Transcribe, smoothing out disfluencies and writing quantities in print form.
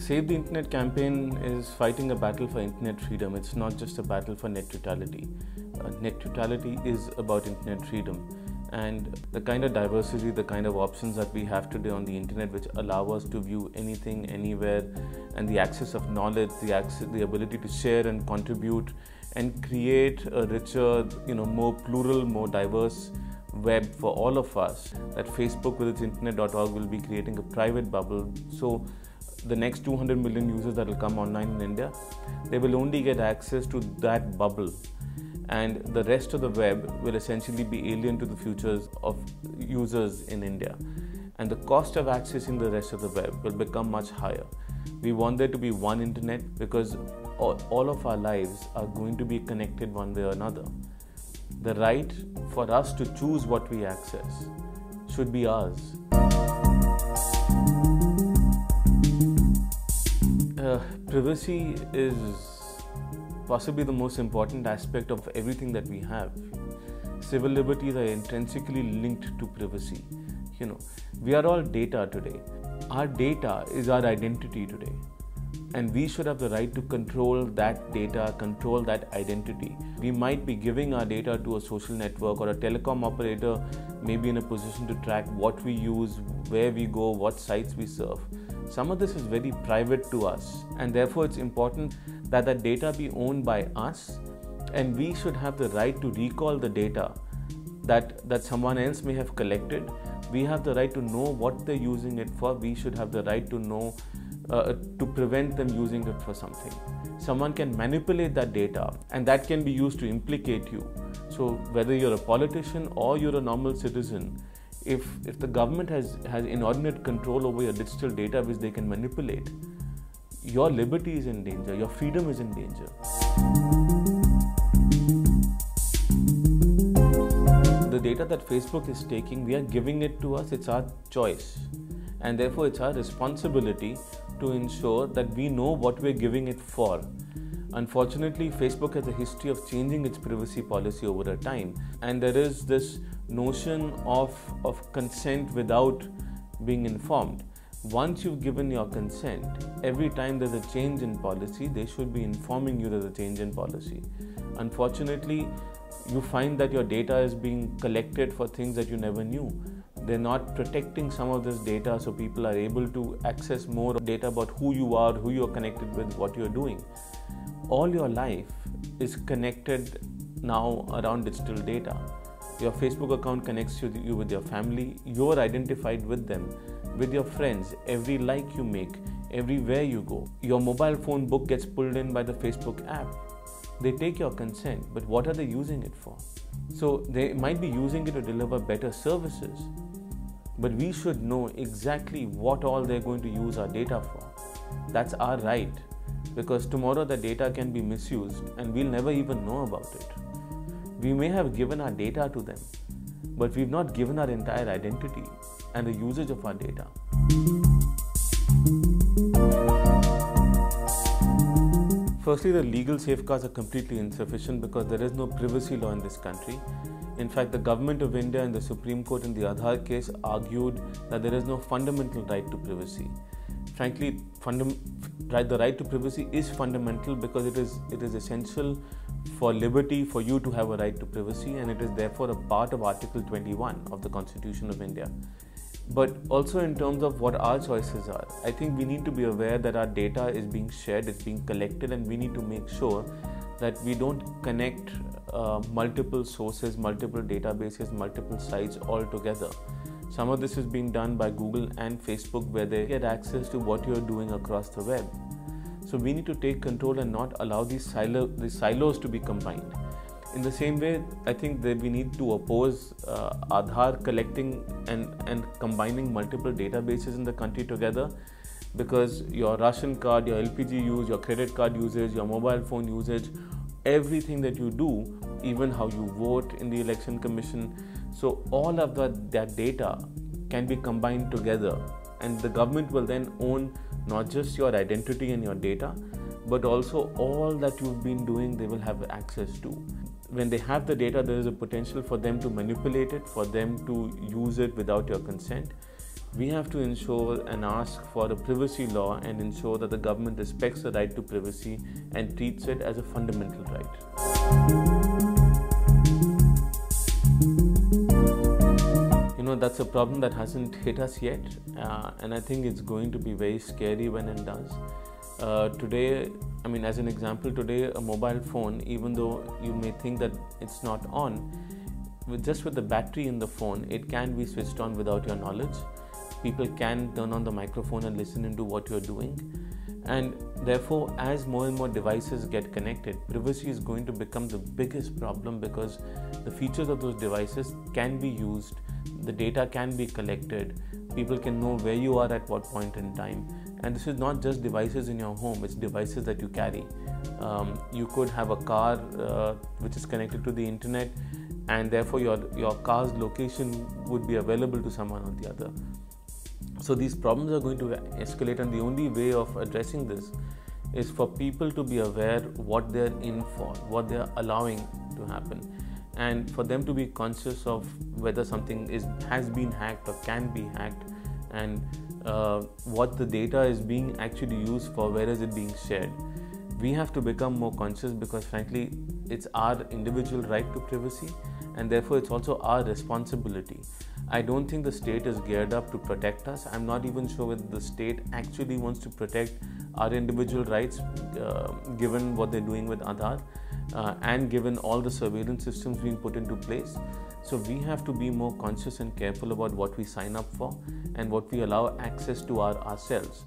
Save the Internet campaign is fighting a battle for internet freedom. It's not just a battle for net neutrality. Net neutrality is about internet freedom. And the kind of diversity, the kind of options that we have today on the internet, which allow us to view anything, anywhere, and the access of knowledge, the ability to share and contribute and create a richer, more plural, more diverse web for all of us, that Facebook with its internet.org will be creating a private bubble. So the next 200 million users that will come online in India, they will only get access to that bubble. And the rest of the web will essentially be alien to the futures of users in India. And the cost of accessing the rest of the web will become much higher. We want there to be one internet because all of our lives are going to be connected one way or another. The right for us to choose what we access should be ours. Privacy is possibly the most important aspect of everything that we have. Civil liberties are intrinsically linked to privacy. We are all data today. Our data is our identity today. And we should have the right to control that data, control that identity. We might be giving our data to a social network, or a telecom operator may be in a position to track what we use, where we go, what sites we surf. Some of this is very private to us, and therefore it's important that that data be owned by us, and we should have the right to recall the data that someone else may have collected. We have the right to know what they're using it for. We should have the right to know to prevent them using it for something. Someone can manipulate that data, and that can be used to implicate you. So whether you're a politician or you're a normal citizen, if the government has inordinate control over your digital data which they can manipulate, your liberty is in danger, your freedom is in danger. The data that Facebook is taking, we are giving it to us, it's our choice. And therefore it's our responsibility to ensure that we know what we're giving it for. Unfortunately, Facebook has a history of changing its privacy policy over a time, and there is this notion of consent without being informed. Once you've given your consent, every time there's a change in policy, they should be informing you there's a change in policy. Unfortunately, you find that your data is being collected for things that you never knew. They're not protecting some of this data, so people are able to access more data about who you are, who you're connected with, what you're doing. All your life is connected now around digital data. Your Facebook account connects you with your family. You're identified with them, with your friends. Every like you make, everywhere you go. Your mobile phone book gets pulled in by the Facebook app. They take your consent, but what are they using it for? So they might be using it to deliver better services, but we should know exactly what all they're going to use our data for. That's our right, because tomorrow the data can be misused and we'll never even know about it. We may have given our data to them, but we've not given our entire identity and the usage of our data. Firstly, the legal safeguards are completely insufficient because there is no privacy law in this country. In fact, the Government of India and the Supreme Court in the Aadhaar case argued that there is no fundamental right to privacy. Frankly, the right to privacy is fundamental because it is essential for liberty, for you to have a right to privacy, and it is therefore a part of Article 21 of the Constitution of India. But also in terms of what our choices are, I think we need to be aware that our data is being shared, it's being collected, and we need to make sure that we don't connect multiple sources, multiple databases, multiple sites all together. Some of this is being done by Google and Facebook, where they get access to what you're doing across the web. So we need to take control and not allow these silos to be combined. In the same way, I think that we need to oppose Aadhaar collecting and combining multiple databases in the country together, because your ration card, your LPG use, your credit card usage, your mobile phone usage, everything that you do, even how you vote in the Election Commission, so all of that data can be combined together, and the government will then own not just your identity and your data, but also all that you've been doing, they will have access to. When they have the data, there is a potential for them to manipulate it, for them to use it without your consent. We have to ensure and ask for a privacy law and ensure that the government respects the right to privacy and treats it as a fundamental right. That's a problem that hasn't hit us yet, and I think it's going to be very scary when it does. Today, as an example, today a mobile phone, even though you may think that it's not on, just with the battery in the phone, it can be switched on without your knowledge. People can turn on the microphone and listen into what you're doing. And therefore, as more and more devices get connected, privacy is going to become the biggest problem, because the features of those devices can be used, the data can be collected, people can know where you are at what point in time. And this is not just devices in your home, it's devices that you carry. You could have a car which is connected to the internet, and therefore your car's location would be available to someone or the other. So these problems are going to escalate, and the only way of addressing this is for people to be aware what they're in for, what they're allowing to happen, and for them to be conscious of whether something has been hacked or can be hacked, and what the data is being actually used for, where is it being shared. We have to become more conscious, because frankly it's our individual right to privacy, and therefore it's also our responsibility. I don't think the state is geared up to protect us. I'm not even sure whether the state actually wants to protect our individual rights, given what they're doing with Aadhaar, and given all the surveillance systems being put into place. So we have to be more conscious and careful about what we sign up for and what we allow access to ourselves.